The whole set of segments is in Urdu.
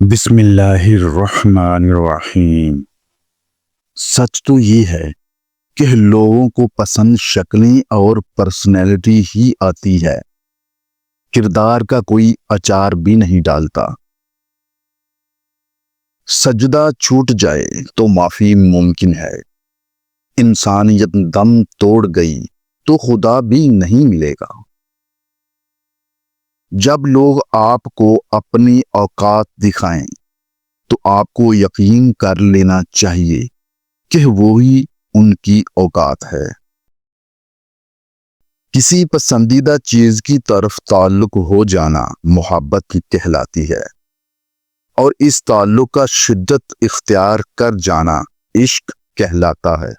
بسم اللہ الرحمن الرحیم۔ سچ تو یہ ہے کہ لوگوں کو پسند شکلیں اور پرسنالٹی ہی آتی ہے، کردار کا کوئی اچار بھی نہیں ڈالتا۔ سجدہ چھوٹ جائے تو معافی ممکن ہے، انسانیت دم توڑ گئی تو خدا بھی نہیں ملے گا۔ جب لوگ آپ کو اپنی اوقات دکھائیں تو آپ کو یقین کر لینا چاہیے کہ وہی ان کی اوقات ہے۔ کسی پسندیدہ چیز کی طرف تعلق ہو جانا محبت کہلاتی ہے، اور اس تعلق کا شدت اختیار کر جانا عشق کہلاتا ہے۔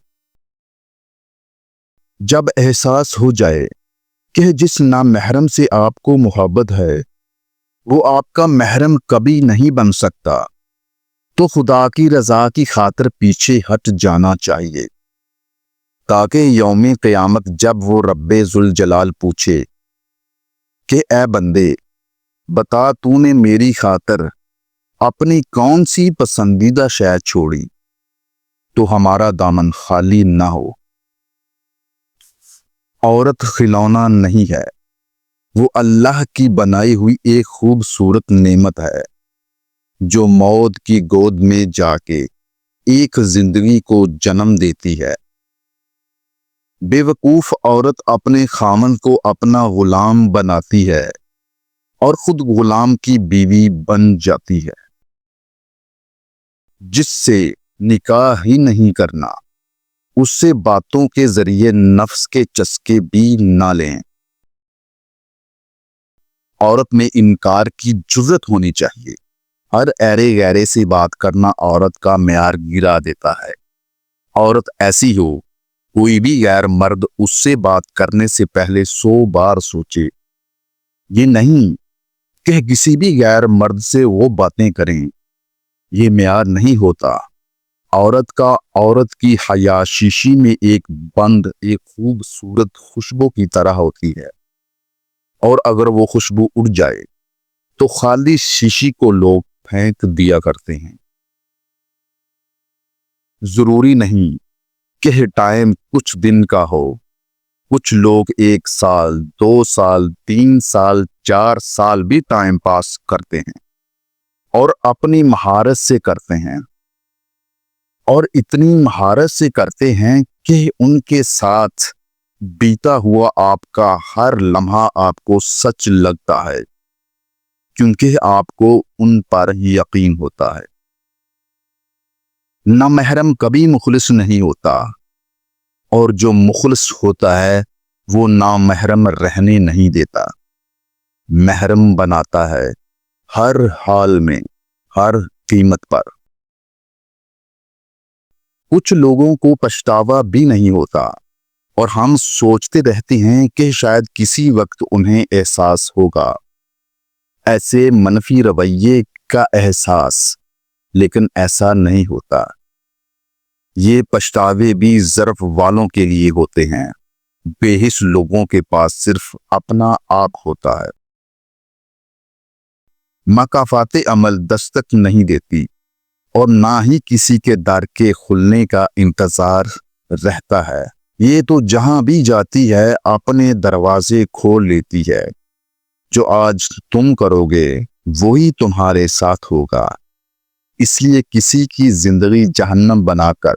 جب احساس ہو جائے کہ جس نامحرم سے آپ کو محبت ہے وہ آپ کا محرم کبھی نہیں بن سکتا، تو خدا کی رضا کی خاطر پیچھے ہٹ جانا چاہیے، تاکہ یوم قیامت جب وہ رب ذوالجلال پوچھے کہ اے بندے بتا تو نے میری خاطر اپنی کون سی پسندیدہ شے چھوڑی، تو ہمارا دامن خالی نہ ہو۔ عورت کھلونا نہیں ہے، وہ اللہ کی بنائی ہوئی ایک خوبصورت نعمت ہے جو موت کی گود میں جا کے ایک زندگی کو جنم دیتی ہے۔ بے وقوف عورت اپنے خامن کو اپنا غلام بناتی ہے اور خود غلام کی بیوی بن جاتی ہے۔ جس سے نکاح ہی نہیں کرنا، اس سے باتوں کے ذریعے نفس کے چسکے بھی نہ لیں۔ عورت میں انکار کی جرأت ہونی چاہیے۔ ہر ایرے غیرے سے بات کرنا عورت کا معیار گرا دیتا ہے۔ عورت ایسی ہو، کوئی بھی غیر مرد اس سے بات کرنے سے پہلے 100 بار سوچے۔ یہ نہیں کہ کسی بھی غیر مرد سے وہ باتیں کریں، یہ معیار نہیں ہوتا۔ عورت کی حیا شیشی میں ایک بند ایک خوبصورت خوشبو کی طرح ہوتی ہے، اور اگر وہ خوشبو اڑ جائے تو خالی شیشی کو لوگ پھینک دیا کرتے ہیں۔ ضروری نہیں کہ ٹائم کچھ دن کا ہو، کچھ لوگ 1 سال 2 سال 3 سال 4 سال بھی ٹائم پاس کرتے ہیں، اور اپنی مہارت سے کرتے ہیں، اور اتنی مہارت سے کرتے ہیں کہ ان کے ساتھ بیتا ہوا آپ کا ہر لمحہ آپ کو سچ لگتا ہے، کیونکہ آپ کو ان پر یقین ہوتا ہے۔ نامحرم کبھی مخلص نہیں ہوتا، اور جو مخلص ہوتا ہے وہ نامحرم رہنے نہیں دیتا، محرم بناتا ہے ہر حال میں، ہر قیمت پر۔ کچھ لوگوں کو پچھتاوا بھی نہیں ہوتا، اور ہم سوچتے رہتے ہیں کہ شاید کسی وقت انہیں احساس ہوگا ایسے منفی رویے کا احساس، لیکن ایسا نہیں ہوتا۔ یہ پچھتاوے بھی ظرف والوں کے لیے ہوتے ہیں، بے حس لوگوں کے پاس صرف اپنا آپ ہوتا ہے۔ مکافات عمل دستک نہیں دیتی، اور نہ ہی کسی کے در کے کھلنے کا انتظار رہتا ہے۔ یہ تو جہاں بھی جاتی ہے اپنے دروازے کھول لیتی ہے۔ جو آج تم کرو گے وہی تمہارے ساتھ ہوگا، اس لیے کسی کی زندگی جہنم بنا کر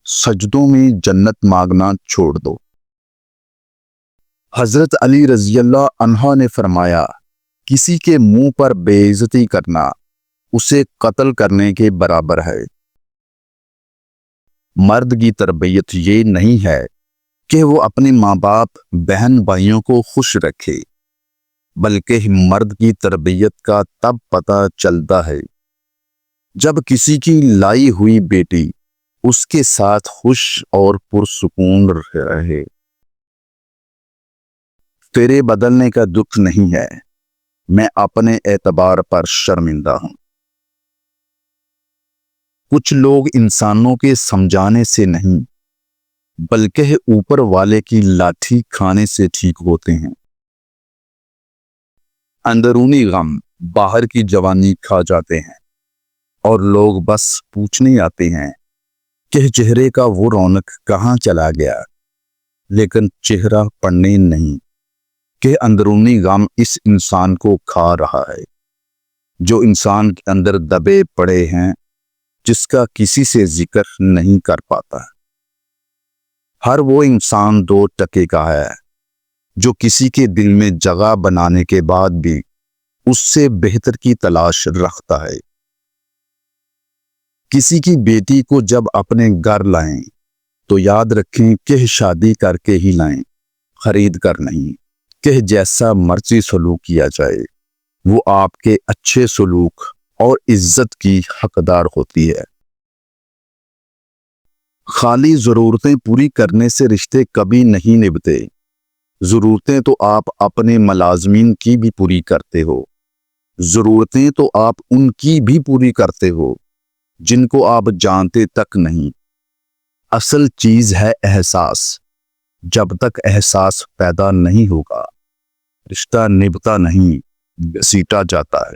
سجدوں میں جنت مانگنا چھوڑ دو۔ حضرت علی رضی اللہ عنہ نے فرمایا، کسی کے منہ پر بے عزتی کرنا اسے قتل کرنے کے برابر ہے۔ مرد کی تربیت یہ نہیں ہے کہ وہ اپنے ماں باپ بہن بھائیوں کو خوش رکھے، بلکہ مرد کی تربیت کا تب پتہ چلتا ہے جب کسی کی لائی ہوئی بیٹی اس کے ساتھ خوش اور پرسکون رہے۔ تیرے بدلنے کا دکھ نہیں ہے، میں اپنے اعتبار پر شرمندہ ہوں۔ کچھ لوگ انسانوں کے سمجھانے سے نہیں بلکہ اوپر والے کی لاٹھی کھانے سے ٹھیک ہوتے ہیں۔ اندرونی غم باہر کی جوانی کھا جاتے ہیں۔ اور لوگ بس پوچھنے آتے ہیں کہ چہرے کا وہ رونق کہاں چلا گیا، لیکن چہرہ پڑھنے نہیں کہ اندرونی غم اس انسان کو کھا رہا ہے، جو انسان کے اندر دبے پڑے ہیں، جس کا کسی سے ذکر نہیں کر پاتا۔ ہر وہ انسان 2 ٹکے کا ہے جو کسی کے دل میں جگہ بنانے کے بعد بھی اس سے بہتر کی تلاش رکھتا ہے۔ کسی کی بیٹی کو جب اپنے گھر لائیں تو یاد رکھیں کہ شادی کر کے ہی لائیں، خرید کر نہیں کہ جیسا مرضی سلوک کیا جائے وہ آپ کے اچھے سلوک اور عزت کی حقدار ہوتی ہے۔ خالی ضرورتیں پوری کرنے سے رشتے کبھی نہیں نبھتے۔ ضرورتیں تو آپ اپنے ملازمین کی بھی پوری کرتے ہو، ضرورتیں تو آپ ان کی بھی پوری کرتے ہو جن کو آپ جانتے تک نہیں۔ اصل چیز ہے احساس۔ جب تک احساس پیدا نہیں ہوگا رشتہ نبھتا نہیں، گھسیٹا جاتا ہے۔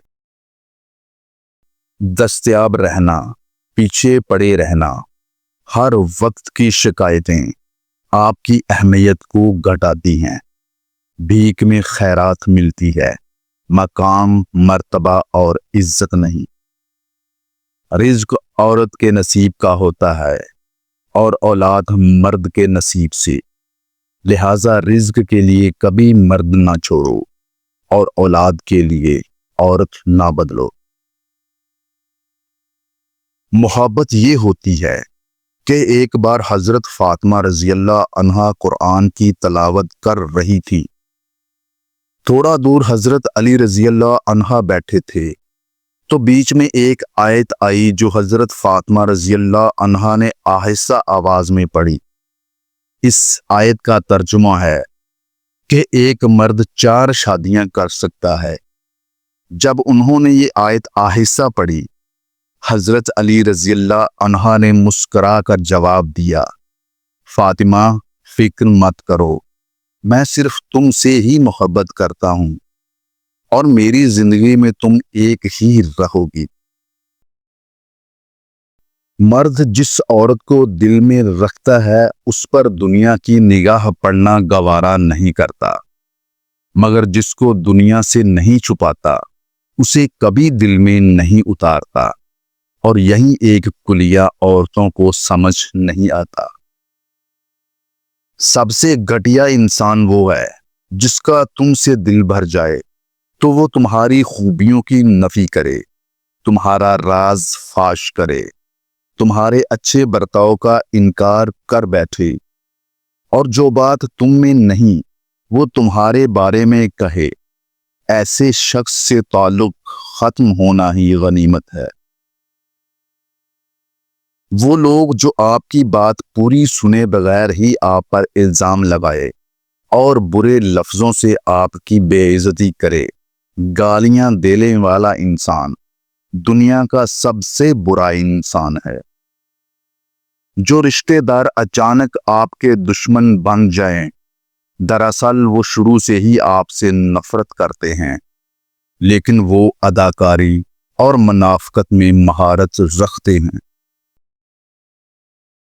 دستیاب رہنا، پیچھے پڑے رہنا، ہر وقت کی شکایتیں آپ کی اہمیت کو گھٹاتی ہیں۔ بھیک میں خیرات ملتی ہے، مقام، مرتبہ اور عزت نہیں۔ رزق عورت کے نصیب کا ہوتا ہے اور اولاد مرد کے نصیب سے، لہذا رزق کے لیے کبھی مرد نہ چھوڑو اور اولاد کے لیے عورت نہ بدلو۔ محبت یہ ہوتی ہے کہ ایک بار حضرت فاطمہ رضی اللہ عنہا قرآن کی تلاوت کر رہی تھی۔ تھوڑا دور حضرت علی رضی اللہ عنہا بیٹھے تھے تو بیچ میں ایک آیت آئی جو حضرت فاطمہ رضی اللہ عنہا نے آہستہ آواز میں پڑھی۔ اس آیت کا ترجمہ ہے کہ ایک مرد 4 شادیاں کر سکتا ہے۔ جب انہوں نے یہ آیت آہستہ پڑھی، حضرت علی رضی اللہ عنہا نے مسکرا کر جواب دیا، فاطمہ فکر مت کرو، میں صرف تم سے ہی محبت کرتا ہوں اور میری زندگی میں تم ایک ہی رہو گی۔ مرد جس عورت کو دل میں رکھتا ہے اس پر دنیا کی نگاہ پڑنا گوارا نہیں کرتا، مگر جس کو دنیا سے نہیں چھپاتا اسے کبھی دل میں نہیں اتارتا، اور یہی ایک کلیہ عورتوں کو سمجھ نہیں آتا۔ سب سے گھٹیا انسان وہ ہے جس کا تم سے دل بھر جائے تو وہ تمہاری خوبیوں کی نفی کرے، تمہارا راز فاش کرے، تمہارے اچھے برتاؤ کا انکار کر بیٹھے، اور جو بات تم میں نہیں وہ تمہارے بارے میں کہے۔ ایسے شخص سے تعلق ختم ہونا ہی غنیمت ہے۔ وہ لوگ جو آپ کی بات پوری سنے بغیر ہی آپ پر الزام لگائے اور برے لفظوں سے آپ کی بے عزتی کرے، گالیاں دینے والا انسان دنیا کا سب سے برا انسان ہے۔ جو رشتہ دار اچانک آپ کے دشمن بن جائیں، دراصل وہ شروع سے ہی آپ سے نفرت کرتے ہیں، لیکن وہ اداکاری اور منافقت میں مہارت رکھتے ہیں۔